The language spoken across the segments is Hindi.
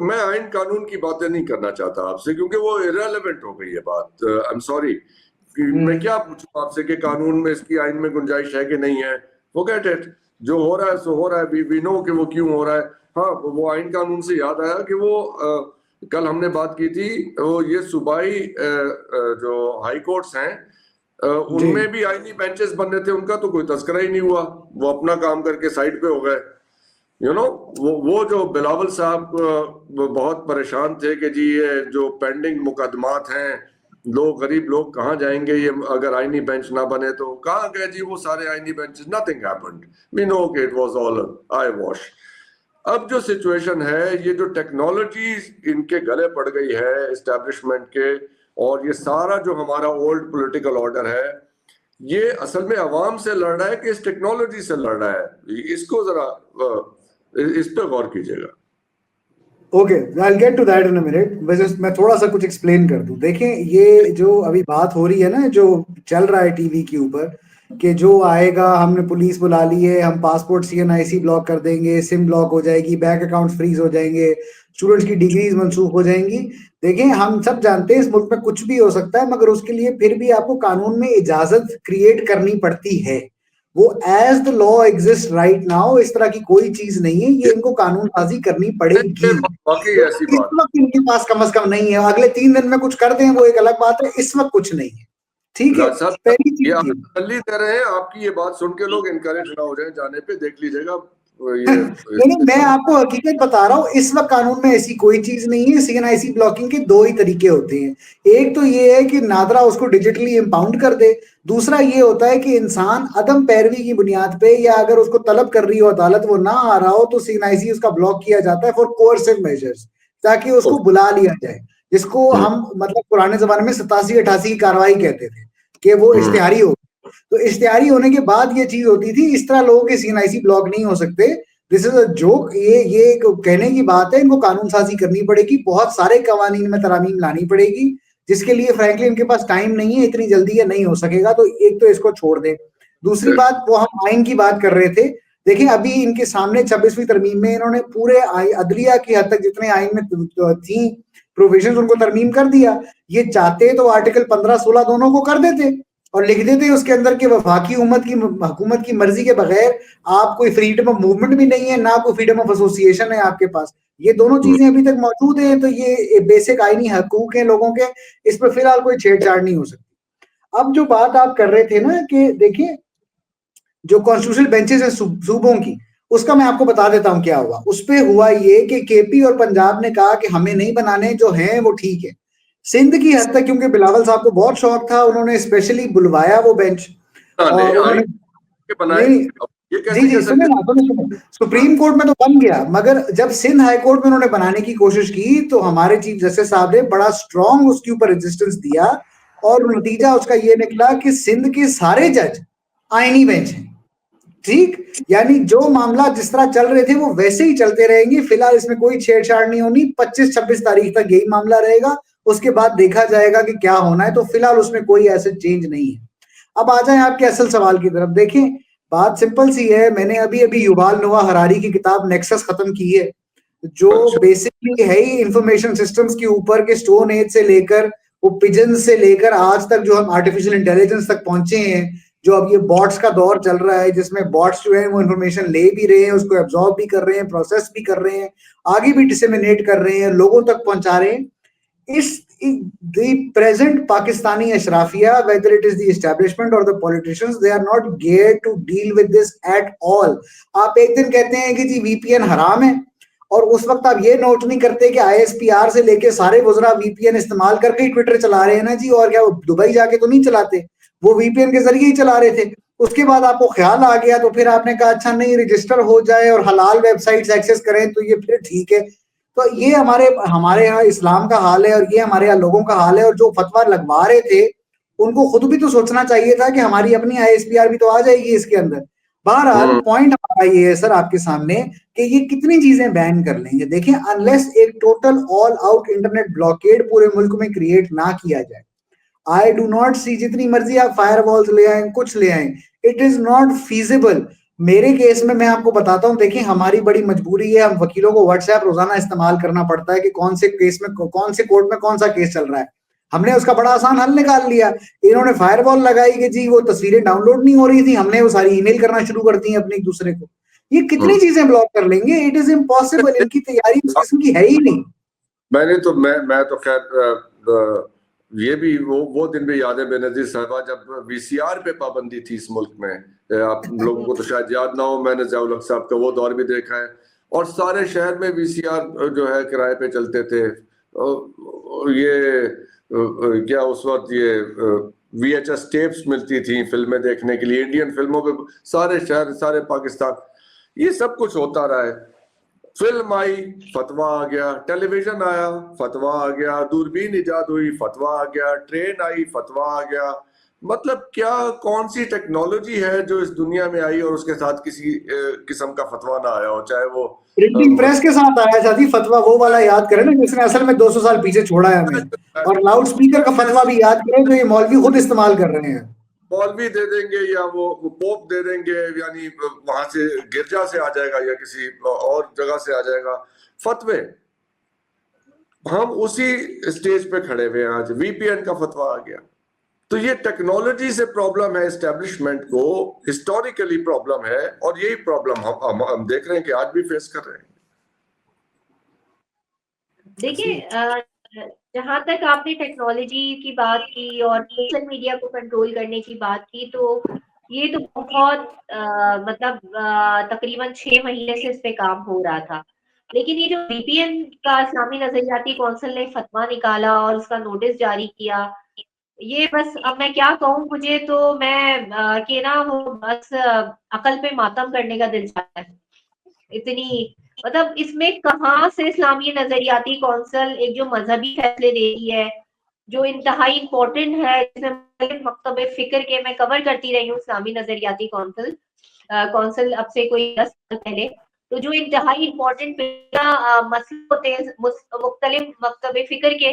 मैं आइन कानून की बातें नहीं करना चाहता आपसे, क्योंकि वो इररिलेवेंट हो गई है बात। आई एम सॉरी, मैं क्या पूछूं आपसे कि कानून में इसकी, आइन में गुंजाइश है कि नहीं है। फॉरगेट इट, जो हो रहा है सो हो रहा है। वी नो कि वो क्यों हो रहा है। हाँ, वो आइन कानून से याद आया कि वो कल हमने बात की थी, वो ये सूबाई जो हाई कोर्ट्स हैं उनमें भी आईनी बेंचेस बन रहे थे, उनका तो कोई तस्करा ही नहीं हुआ। वो अपना काम करके साइड पे हो गए। वो जो बिलावल साहब बहुत परेशान थे कि जी ये जो पेंडिंग मुकदमात हैं, लोग, गरीब लोग कहाँ जाएंगे ये अगर आईनी बेंच ना बने तो। कहाँ गए जी वो सारे आईनी benches? Nothing happened. We know कि it was all eyewash. अब जो सिचुएशन है, ये जो टेक्नोलॉजी इनके गले पड़ गई है एस्टेब्लिशमेंट के, और ये सारा जो हमारा ओल्ड पॉलिटिकल ऑर्डर है, ये असल में अवाम से लड़ रहा है कि इस टेक्नोलॉजी से लड़ रहा है। इसको जरा इस पे गौर कीजिएगा। Okay, I get to that in a minute. वैसे मैं थोड़ा सा कुछ एक्सप्लेन कर दूं। देखें, ये जो अभी बात हो रही है ना, जो चल रहा है टीवी के ऊपर, कि जो आएगा, हमने पुलिस बुला ली है, हम पासपोर्ट CNIC ब्लॉक कर देंगे, सिम ब्लॉक हो जाएगी, बैंक अकाउंट फ्रीज हो जाएंगे, स्टूडेंट्स की डिग्रीज मनसूख हो जाएंगी। देखें, हम सब जानते हैं इस मुल्क में कुछ भी हो सकता है, मगर उसके लिए फिर भी आपको कानून में इजाजत क्रिएट करनी पड़ती है। वो as the law exist right now, इस तरह की कोई चीज नहीं है। ये इनको कानून साजी करनी पड़ेगी। बाकी तो ऐसी इस बात वक्त इनके पास कम से कम नहीं है। अगले 3 दिन में कुछ कर दें वो एक अलग बात है, इस वक्त कुछ नहीं है। ठीक है, साहब, पहली ये चीज आप ये। तसल्ली दे रहे हैं। आपकी ये बात सुन के लोग इनकरेज ना हो जाए जाने पे, देख लीजिएगा ये नहीं, मैं आपको हकीकत बता रहा हूँ। इस वक्त कानून में ऐसी कोई चीज नहीं है। CNIC ब्लॉकिंग के 2 ही तरीके होते हैं। एक तो ये है कि नादरा उसको डिजिटली इम्पाउंड कर दे। दूसरा ये होता है कि इंसान अदम पैरवी की बुनियाद पे, या अगर उसको तलब कर रही हो अदालत, वो ना आ रहा हो, तो CNIC उसका ब्लॉक किया जाता है फॉर कोर्सिव मेजर्स, ताकि उसको बुला लिया जाए। जिसको हम मतलब पुराने जमाने में 87-88 की कार्रवाई कहते थे, कि वो इश्तिहारी हो। तो इश्तिहारी होने के बाद ये चीज होती थी। इस तरह लोगों के CNIC ब्लॉक नहीं हो सकते। This is a joke. ये कहने की बात है। इनको कानून साजी करनी पड़ेगी, बहुत सारे कवानीन में तरामीम लानी पड़ेगी, जिसके लिए फ्रैंकली इनके पास टाइम नहीं है, इतनी जल्दी ये नहीं हो सकेगा। तो एक तो इसको छोड़ दे। दूसरी बात, वो हम आइन की बात कर रहे थे। देखिए, अभी इनके सामने 26वीं तरमीम में इन्होंने पूरे अदलिया की हद तक जितने आइन में थी प्रोविजन, उनको तरमीम कर दिया। ये चाहते तो आर्टिकल 15-16 दोनों को कर देते और लिख देते उसके अंदर कि वफाकी हुकूमत की मर्जी के बगैर आप कोई फ्रीडम ऑफ मूवमेंट भी नहीं है, ना कोई फ्रीडम ऑफ एसोसिएशन है आपके पास। ये दोनों चीजें अभी तक मौजूद हैं। तो ये बेसिक आईनी हकूक हैं लोगों के, इस पर फिलहाल कोई छेड़छाड़ नहीं हो सकती। अब जो बात आप कर रहे थे ना, कि देखिए जो कॉन्स्टिट्यूशनल बेंचेस है सूबों की, उसका मैं आपको बता देता हूं क्या हुआ। उस पे हुआ ये कि KP और पंजाब ने कहा कि हमें नहीं बनाने, जो हैं वो ठीक है। सिंध की हद तक, क्योंकि बिलावल साहब को बहुत शौक था, उन्होंने स्पेशली बुलवाया वो बेंच। और उन्होंने नहीं, जी जी, सुने ना, सुने। सुप्रीम कोर्ट में तो बन गया, मगर जब सिंध हाई कोर्ट में उन्होंने बनाने की कोशिश की, तो हमारे चीफ जस्टिस साहब ने बड़ा स्ट्रॉन्ग उसके ऊपर रेजिस्टेंस दिया, और नतीजा उसका ये निकला कि सिंध के सारे जज आईनी बेंच हैं। ठीक, यानी जो मामला जिस तरह चल रहे थे वो वैसे ही चलते रहेंगे। फिलहाल इसमें कोई छेड़छाड़ नहीं होनी। 25-26 तारीख तक यही मामला रहेगा, उसके बाद देखा जाएगा कि क्या होना है। तो फिलहाल उसमें कोई ऐसे चेंज नहीं है। अब आ जाए आपके असल सवाल की तरफ। देखें, बात सिंपल सी है। मैंने अभी अभी युवाल नोआ हरारी की किताब नेक्सस खत्म की है, जो बेसिकली है ही इंफॉर्मेशन सिस्टम्स के ऊपर के स्टोन एज से लेकर वो पिजन से लेकर आज तक जो हम आर्टिफिशियल इंटेलिजेंस तक पहुंचे हैं। जो अब ये बॉट्स का दौर चल रहा है, जिसमें बॉट्स जो है वो इंफॉर्मेशन ले भी रहे हैं, उसको एब्जॉर्ब भी कर रहे हैं, प्रोसेस भी कर रहे हैं, आगे भी डिसेमिनेट कर रहे हैं, लोगों तक पहुंचा रहे हैं। इस the present Pakistani Ashrafia, whether it is the establishment or the politicians, they are not geared to deal with this at all. आप एक दिन कहते हैं कि जी VPN हराम है, और उस वक्त आप ये नोट नहीं करते कि ISPR से लेके सारे वज़रा VPN इस्तेमाल करके ही ट्विटर चला रहे हैं ना जी। और क्या वो दुबई जाके तो नहीं चलाते, वो VPN के जरिए ही चला रहे थे। उसके बाद आपको ख्याल आ गया, तो फिर आपने कहा अच्छा नहीं, रजिस्टर हो जाए और हलाल वेबसाइट्स एक्सेस करें तो ये फिर ठीक है। तो ये हमारे यहाँ इस्लाम का हाल है, और ये हमारे यहाँ लोगों का हाल है। और जो फतवा लगवा रहे थे, उनको खुद भी तो सोचना चाहिए था कि हमारी अपनी ISPR भी तो आ जाएगी इसके अंदर। बहरहाल पॉइंट हमारा ये है सर आपके सामने, कि ये कितनी चीजें बैन कर लेंगे। देखिए, अनलेस एक total all out internet blockade पूरे मुल्क में क्रिएट ना किया जाए, आई डू नॉट सी, जितनी मर्जी आप फायर वॉल्स ले आए, कुछ ले आए, इट इज नॉट फीजिबल। मेरे केस में मैं आपको बताता हूँ, देखिए हमारी बड़ी मजबूरी है, हम वकीलों को व्हाट्सएप रोजाना इस्तेमाल करना पड़ता है कि कौन से केस में कौन से कोर्ट में कौन सा केस चल रहा है। हमने उसका बड़ा आसान हल निकाल लिया। इन्होंने फायरवॉल लगाई कि जी वो तस्वीरें डाउनलोड नहीं हो रही थी, हमने वो सारी ईमेल करना शुरू कर दी अपने एक दूसरे को। ये कितनी चीजें ब्लॉक कर लेंगे, इट इज इम्पॉसिबल, इनकी तैयारी उस किस्म की है ही नहीं। मैं तो खैर ये भी वो दिन भी याद है बेनजीर साहबा, जब वीसीआर पे पाबंदी थी इस मुल्क में। आप लोगों को तो शायद याद ना हो, मैंने ज़ियाउल हक साहब का वो दौर भी देखा है, और सारे शहर में वीसीआर जो है किराए पे चलते थे। ये क्या उस वक्त ये वीएचएस टेप्स मिलती थी फिल्में देखने के लिए, इंडियन फिल्मों पे सारे शहर सारे पाकिस्तान, ये सब कुछ होता रहा है। फिल्म आई, फतवा आ गया, टेलीविजन आया, फतवा आ गया, दूरबीन इजाद हुई, फतवा आ गया, ट्रेन आई, फतवा आ गया। मतलब क्या, कौन सी टेक्नोलॉजी है जो इस दुनिया में आई और उसके साथ किसी किस्म का फतवा ना आया हो, चाहे वो प्रिंटिंग प्रेस के साथ आया था फतवा, वो वाला याद करें ना, जिसने असल में 200 साल पीछे छोड़ा है हमें। और लाउड स्पीकर का फतवा भी याद करें जो ये मौलवी खुद इस्तेमाल कर रहे हैं। मौलवी दे देंगे या वो पोप दे देंगे, यानी वहां से गिरजा से आ जाएगा या किसी और जगह से आ जाएगा फतवे। हम उसी स्टेज पे खड़े हुए हैं आज, वीपीएन का फतवा आ गया। तो ये टेक्नोलॉजी से प्रॉब्लम है, एस्टेब्लिशमेंट को हिस्टोरिकली प्रॉब्लम है, और यही प्रॉब्लम हम देख रहे हैं कि आज भी फेस कर रहे हैं। देखिए, जहां तक आपने टेक्नोलॉजी की बात की और सोशल मीडिया को कंट्रोल करने की बात की, तो ये तो बहुत मतलब तकरीबन 6 महीने से इस पे काम हो रहा था। लेकिन ये जो वीपीएन का इस्लामी नजरियाती कौंसिल ने फतवा निकाला और उसका नोटिस जारी किया, ये बस अब मैं क्या कहूँ, मुझे तो मैं कि ना वो बस अकल पे मातम करने का दिल चाहता है। इतनी मतलब इसमें कहाँ से इस्लामी नजरियाती कौंसिल एक जो मजहबी फैसले दे रही है, जो इंतहाई इम्पोर्टेंट है, जिसमें मकतब फिक्र के मैं कवर करती रही हूँ इस्लामी नजरियाती कौंसिल अब से कोई 10 साल पहले, तो जो इंतहाई इम्पोर्टेंट मसले होते हैं मुख्तलिफ मकतब फिक्र के,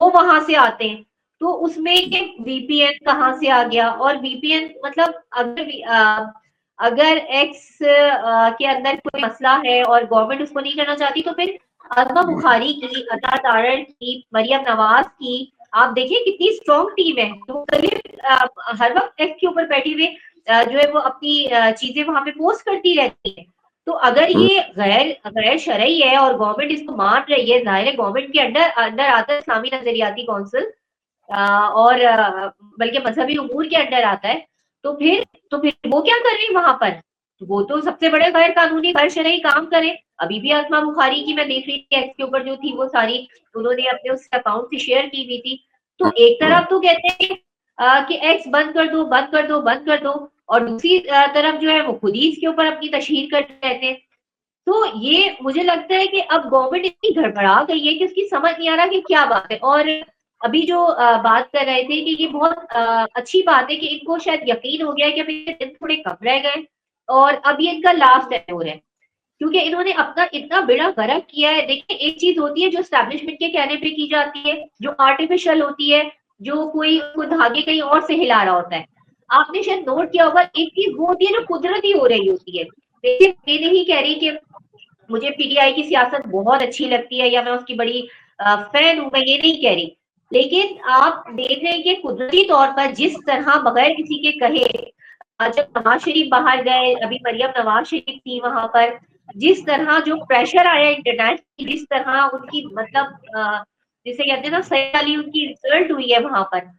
वो वहां से आते हैं। तो उसमें वीपीएन कहाँ से आ गया, और वीपीएन मतलब अगर एक्स के अंदर कोई मसला है और गवर्नमेंट उसको नहीं करना चाहती, तो फिर आजमा बुखारी की, अता तारड़ की, मरियम नवाज की, आप देखिए कितनी स्ट्रॉन्ग टीम है, तो हर वक्त एक्स के ऊपर बैठी हुए जो है वो अपनी चीजें वहां पे पोस्ट करती रहती है। तो अगर ये गैर शरई है और गवर्नमेंट इसको मान रही है, जाहिर है गवर्नमेंट के अंडर अंदर आता है इस्लामी नजरियाती कौंसिल, और बल्कि मजहबी उमूर के अंडर आता है, तो फिर वो क्या कर रही है वहां पर? वो तो सबसे बड़े गैर कानूनी गैर शरई काम करे। अभी भी आसमा बुखारी की मैं देख रही थी, एक्स के ऊपर जो थी वो सारी उन्होंने अपने उस अकाउंट से शेयर की हुई थी। तो एक तरफ तो कहते हैं कि एक्स बंद कर दो, बंद कर दो, बंद कर दो, और दूसरी तरफ जो है वो खुद ही इसके ऊपर अपनी तशहीर करते रहते हैं। तो ये मुझे लगता है कि अब गवर्नमेंट इतनी गड़बड़ा गई है कि उसकी समझ नहीं आ रहा कि क्या बात है। और अभी जो बात कर रहे थे कि ये बहुत अच्छी बात है कि इनको शायद यकीन हो गया है कि अभी ये दिन थोड़े कम रह गए और अब ये इनका लास्ट टेन्योर है, क्योंकि इन्होंने अपना इतना बेड़ा गर्क किया है। देखिए, एक चीज होती है जो एस्टैब्लिशमेंट के कहने पे की जाती है, जो आर्टिफिशियल होती है, जो कोई धागे कहीं और से हिला रहा होता है। आपने शायद नोट किया होगा, एक चीज वो होती है जो कुदरती हो रही होती है। देखिए, मैं नहीं कह रही कि मुझे पीटीआई की सियासत बहुत अच्छी लगती है या मैं उसकी बड़ी फैन हूं, मैं ये नहीं कह रही, लेकिन आप देख रहे हैं कि कुदरती तौर पर जिस तरह बगैर किसी के कहे जब नवाज शरीफ बाहर गए, अभी मरियम नवाज शरीफ थी वहां पर, जिस तरह जो प्रेशर आया इंटरनेट, जिस तरह उनकी मतलब जिसे कहते हैं ना सही वाली उनकी रिजल्ट हुई है वहां पर,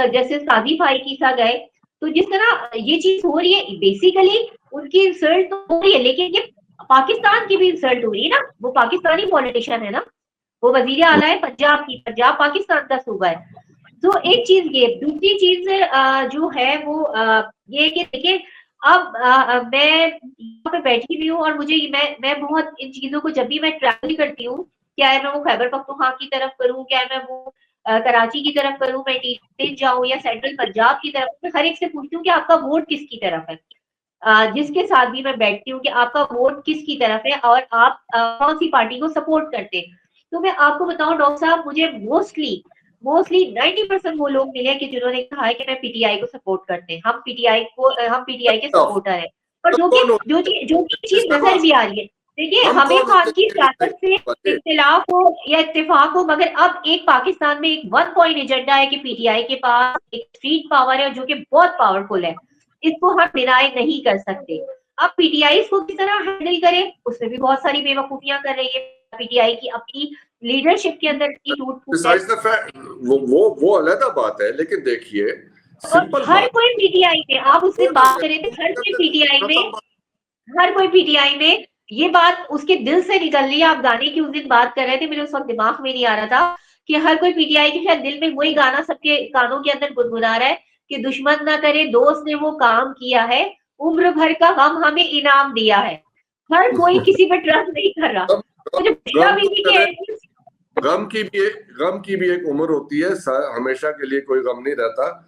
जैसे सादी भाई की सा गए, तो जिस तरह ये चीज हो रही है, बेसिकली उनकी रिजल्ट तो हो रही है, लेकिन ये पाकिस्तान की भी इंसल्ट हो रही है ना। वो पाकिस्तानी पॉलिटिशियन है ना, वो वजीर आला है पंजाब की, पंजाब पाकिस्तान का सूबा है। तो एक चीज ये, दूसरी चीज जो है वो ये कि देखिए, अब मैं यहाँ पे बैठी हुई हूँ और मुझे मैं बहुत इन चीजों को, जब भी मैं ट्रैवल करती हूँ, क्या है मैं वो खैबर पख्तूनख्वा की तरफ करूँ, क्या है मैं वो कराची की तरफ करूँ, मैं टीन जाऊँ या सेंट्रल पंजाब की तरफ, मैं हर एक से पूछती हूँ कि आपका वोट किसकी तरफ है। जिसके साथ भी मैं बैठती हूँ कि आपका वोट किसकी तरफ है और आप कौन सी पार्टी को सपोर्ट करते हैं। तो मैं आपको बताऊं डॉक्टर साहब, मुझे मोस्टली 90% वो लोग मिले कि जिन्होंने कहा है कि मैं पीटीआई को सपोर्ट करते हैं, हम पीटीआई के सपोर्टर हैं। और जो चीज नजर भी आ रही है, देखिए हमें खान की सियासत से इख्तिलाफ हो या इत्तेफाक हो, मगर अब एक पाकिस्तान में एक वन पॉइंट एजेंडा है कि पीटीआई के पास एक स्ट्रीट पावर है जो कि बहुत पावरफुल है, इसको हम डिनाई नहीं कर सकते। अब पीटीआई इसको किस तरह हैंडल करे, उसमें भी बहुत सारी बेवकूफियां कर रही है पीटीआई की, अपनी लीडरशिप के अंदर की टूट फूट है। वो अलग बात है, लेकिन देखिए और हर कोई पीटीआई में, आप उससे बात करें तो हर कोई पीटीआई में ये बात उसके दिल से निकल रही है। आप गाने की उस दिन बात कर रहे थे, मेरे उस वक्त दिमाग में नहीं आ रहा था कि हर कोई पीटीआई के शायद दिल में वही गाना सबके कानों के अंदर गुनगुना रहा है कि दुश्मन ना करे दोस्त ने वो काम किया है, उम्र भर का गम हमें इनाम दिया है। हर कोई किसी पर ट्रस्ट नहीं कर रहा। गम की भी एक उम्र होती है, हमेशा के लिए कोई गम नहीं रहता।